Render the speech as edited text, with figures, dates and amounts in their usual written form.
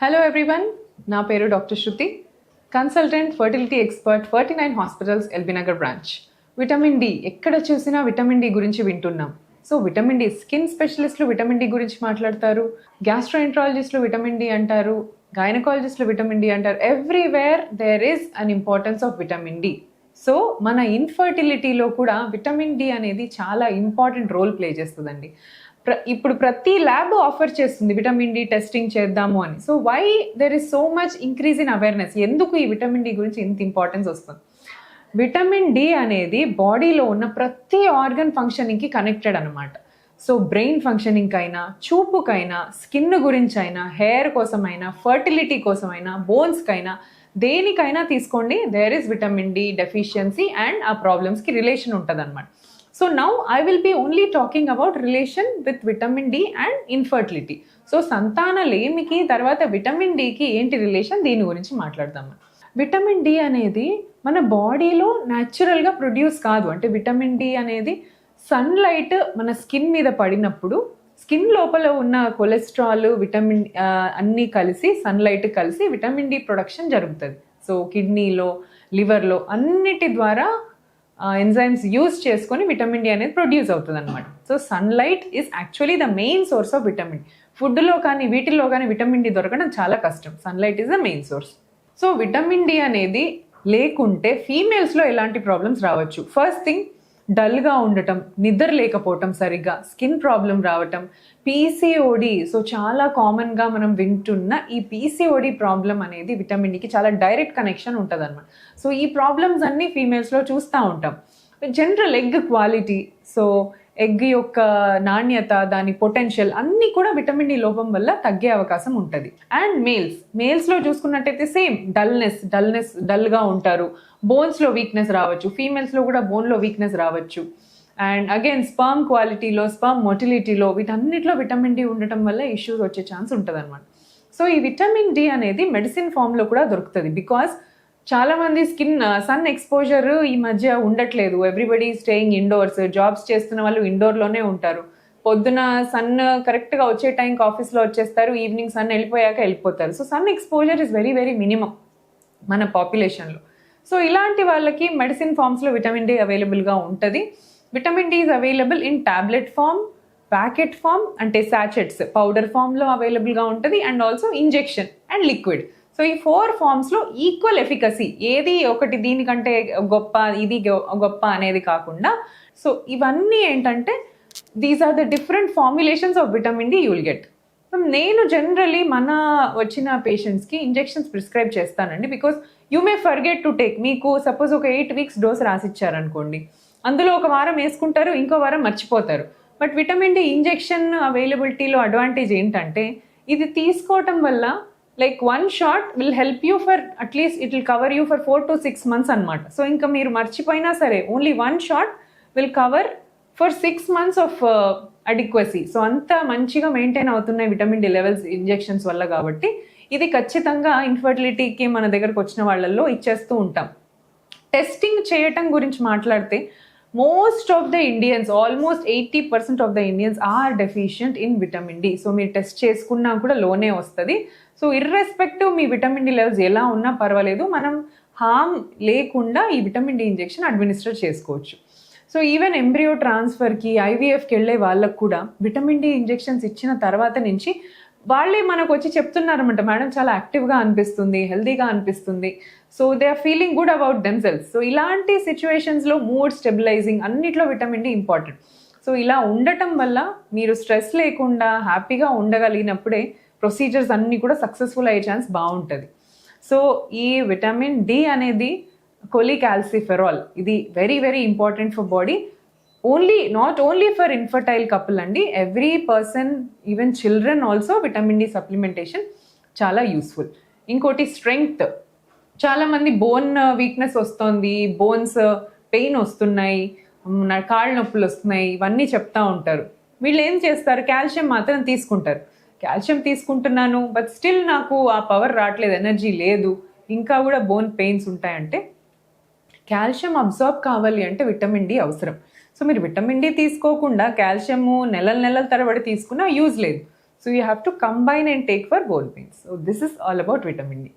Hello everyone, నా పేరు doctor Shruti, consultant fertility expert 49 hospitals LB Nagar branch. Vitamin D, ఎక్కడ చూసినా విటమిన్ డి గురించి వింటున్నాం. సో విటమిన్ డి, స్కిన్ స్పెషలిస్టులు విటమిన్ డి గురించి మాట్లాడతారు, గ్యాస్ట్రోఎంట్రాలజిస్టులు విటమిన్ డి అంటారు, గైనకాలజిస్టులు విటమిన్ డి అంటారు. Everywhere there is an importance of vitamin D. So మన ఇన్ఫర్టిలిటీలో కూడా విటమిన్ డి అనేది చాలా ఇంపార్టెంట్ రోల్ ప్లే చేస్తుందండి. ఇప్పుడు ప్రతి ల్యాబ్ ఆఫర్ చేస్తుంది విటమిన్ డి టెస్టింగ్ చేద్దాము అని. So why there is so much increase in awareness? ఎందుకు ఈ విటమిన్ డి గురించి ఇంత ఇంపార్టెన్స్ వస్తుంది? విటమిన్ డి అనేది బాడీలో ఉన్న ప్రతి ఆర్గన్ ఫంక్షనింగ్కి కనెక్టెడ్ అనమాట. సో బ్రెయిన్ ఫంక్షనింగ్ అయినా, చూపుకైనా, స్కిన్ గురించి అయినా, హెయిర్ కోసమైనా, ఫర్టిలిటీ కోసమైనా, బోన్స్కైనా, దేనికైనా తీసుకోండి, there is vitamin D deficiency and ఆ ప్రాబ్లమ్స్కి రిలేషన్ ఉంటుంది అనమాట. So now I will be only talking about relation with vitamin D and infertility. So సంతాన లేమికి తర్వాత విటమిన్ డికి ఏంటి రిలేషన్, దీని గురించి మాట్లాడదాం. విటమిన్ డి అనేది మన బాడీలో న్యాచురల్గా ప్రొడ్యూస్ కాదు. అంటే విటమిన్ డి అనేది సన్లైట్ మన స్కిన్ మీద పడినప్పుడు స్కిన్ లోపల ఉన్న కొలెస్ట్రాల్, విటమిన్ అన్నీ కలిసి, సన్లైట్ కలిసి విటమిన్ డి ప్రొడక్షన్ జరుగుతుంది. సో కిడ్నీలో, లివర్లో అన్నిటి ద్వారా ఎంజైమ్స్ యూజ్ చేసుకొని విటమిన్ డి అనేది ప్రొడ్యూస్ అవుతుంది అనమాట. So sunlight is actually the main source of vitamin. ఫుడ్లో కానీ వీటిల్లో కానీ విటమిన్ డి దొరకడం చాలా కష్టం. Sunlight is the main source. So vitamin D అనేది లేకుంటే ఫీమేల్స్లో ఎలాంటి ప్రాబ్లమ్స్ రావచ్చు? ఫస్ట్ థింగ్, డల్గా ఉండటం, నిద్ర లేకపోవటం, సరిగ్గా స్కిన్ ప్రాబ్లం రావటం, పీసీఓడి. సో చాలా కామన్గా మనం వింటున్న ఈ పీసీఓడి ప్రాబ్లం అనేది విటమిన్ డికి చాలా డైరెక్ట్ కనెక్షన్ ఉంటుంది అనమాట. సో ఈ ప్రాబ్లమ్స్ అన్నీ ఫీమేల్స్లో చూస్తూ ఉంటాం. General egg quality, so egg యొక్క నాణ్యత, దాని పొటెన్షియల్ అన్నీ కూడా విటమిన్ డి లోపం వల్ల తగ్గే అవకాశం ఉంటుంది. అండ్ మేల్స్లో చూసుకున్నట్టయితే సేమ్, డల్గా ఉంటారు, బోన్స్లో వీక్నెస్ రావచ్చు, ఫీమేల్స్లో కూడా బోన్లో వీక్నెస్ రావచ్చు. అండ్ అగైన్ స్పర్మ్ క్వాలిటీలో, స్పర్మ్ మొటిలిటీలో, వీటన్నిటిలో విటమిన్ డి ఉండటం వల్ల ఇష్యూస్ వచ్చే ఛాన్స్ ఉంటుంది అనమాట. సో ఈ విటమిన్ డి అనేది మెడిసిన్ ఫామ్లో కూడా దొరుకుతుంది. బికాస్ చాలామంది సన్ ఎక్స్పోజర్ ఈ మధ్య ఉండట్లేదు. ఎవ్రీబడి స్టేయింగ్ ఇండోర్స్, జాబ్స్ చేస్తున్న వాళ్ళు ఇండోర్లోనే ఉంటారు. పొద్దున సన్ కరెక్ట్గా వచ్చే టైంకి ఆఫీస్లో వచ్చేస్తారు, ఈవినింగ్ సన్ వెళ్ళిపోతారు. So sun exposure is very very minimum మన పాపులేషన్లో. సో ఇలాంటి వాళ్ళకి మెడిసిన్ ఫామ్స్లో విటమిన్ డి అవైలబుల్గా ఉంటుంది. Vitamin D is available in tablet form, packet form అంటే సాచెట్స్, పౌడర్ ఫామ్లో అవైలబుల్గా ఉంటుంది, and also injection and liquid. So ఈ 4 ఫామ్స్లో ఈక్వల్ ఎఫికసీ, ఏది ఒకటి దీనికంటే గొప్ప, ఇది గొప్ప అనేది కాకుండా, సో ఇవన్నీ ఏంటంటే these are the different formulations of vitamin D you will get. నేను జనరలీ మన వచ్చిన పేషెంట్స్కి ఇంజెక్షన్స్ ప్రిస్క్రైబ్ చేస్తానండి. Because you may forget to take. మీకు సపోజ్ ఒక 8 weeks డోస్ రాసిచ్చారనుకోండి, అందులో ఒక వారం వేసుకుంటారు, ఇంకో వారం మర్చిపోతారు. బట్ విటమిన్ డి ఇంజెక్షన్ అవైలబిలిటీలో అడ్వాంటేజ్ ఏంటంటే, ఇది తీసుకోవటం వల్ల like 1 shot will help you for at least it will cover you for 4 to 6 months అనమాట. సో ఇంకా మీరు మర్చిపోయినా సరే, only 1 shot will cover for 6 months of adequacy. So అంత మంచిగా మెయింటైన్ అవుతున్నాయి విటమిన్ డి లెవెల్స్ ఇంజెక్షన్స్ వల్ల. కాబట్టి ఇది ఖచ్చితంగా ఇన్ఫర్టిలిటీకి మన దగ్గరకు వచ్చిన వాళ్ళల్లో ఇచ్చేస్తూ ఉంటాం. టెస్టింగ్ చేయటం గురించి మాట్లాడితే, most of the Indians, almost 80% of the Indians are deficient in vitamin D. So మీరు టెస్ట్ చేసుకున్నా కూడా లోనే వస్తుంది. సో ఇర్రెస్పెక్టివ్ మీ విటమిన్ డి లెవెల్స్ ఎలా ఉన్నా పర్వాలేదు, మనం హార్మ్ లేకుండా ఈ విటమిన్ డి ఇంజెక్షన్ అడ్మినిస్టర్ చేసుకోవచ్చు. సో ఈవెన్ ఎంబ్రియో ట్రాన్స్ఫర్కి, ఐవీఎఫ్కి వెళ్ళే వాళ్ళకు కూడా విటమిన్ డి ఇంజెక్షన్స్ ఇచ్చిన తర్వాత నుంచి వాళ్ళే మనకు వచ్చి చెప్తున్నారన్నమాట, మేడం చాలా యాక్టివ్గా అనిపిస్తుంది, హెల్దీగా అనిపిస్తుంది. So they are feeling good about themselves. So ఇలాంటి సిచ్యువేషన్స్లో మూడ్ స్టెబిలైజింగ్ అన్నిట్లో విటమిన్ డి ఇంపార్టెంట్. సో ఇలా ఉండటం వల్ల మీరు స్ట్రెస్ లేకుండా హ్యాపీగా ఉండగలిగినప్పుడే ప్రొసీజర్స్ అన్నీ కూడా సక్సెస్ఫుల్ అయ్యే ఛాన్స్ బాగుంటుంది. సో ఈ విటమిన్ డి అనేది కొలికాల్సిఫెరాల్, ఇది very very important for body. Not only for infertile couple అండి, every person, even children also vitamin D supplementation చాలా యూస్ఫుల్. ఇంకోటి స్ట్రెంగ్త్. చాలామంది బోన్ వీక్నెస్ వస్తుంది, బోన్స్ పెయిన్ వస్తున్నాయి, కాళ్ళ నొప్పులు వస్తున్నాయి, ఇవన్నీ చెప్తా ఉంటారు. వీళ్ళు ఏం చేస్తారు, కాల్షియం మాత్రం తీసుకుంటారు. కాల్షియం తీసుకుంటున్నాను బట్ స్టిల్ నాకు ఆ పవర్ రావట్లేదు, ఎనర్జీ లేదు, ఇంకా కూడా బోన్ పెయిన్స్ ఉంటాయంటే, కాల్షియం అబ్జార్బ్ కావాలి అంటే విటమిన్ డి అవసరం. సో మీరు విటమిన్ డి తీసుకోకుండా కాల్షియము నెలల తరబడి తీసుకున్నా యూజ్ లేదు. So you have to combine and take for both meals. So this is all about vitamin D.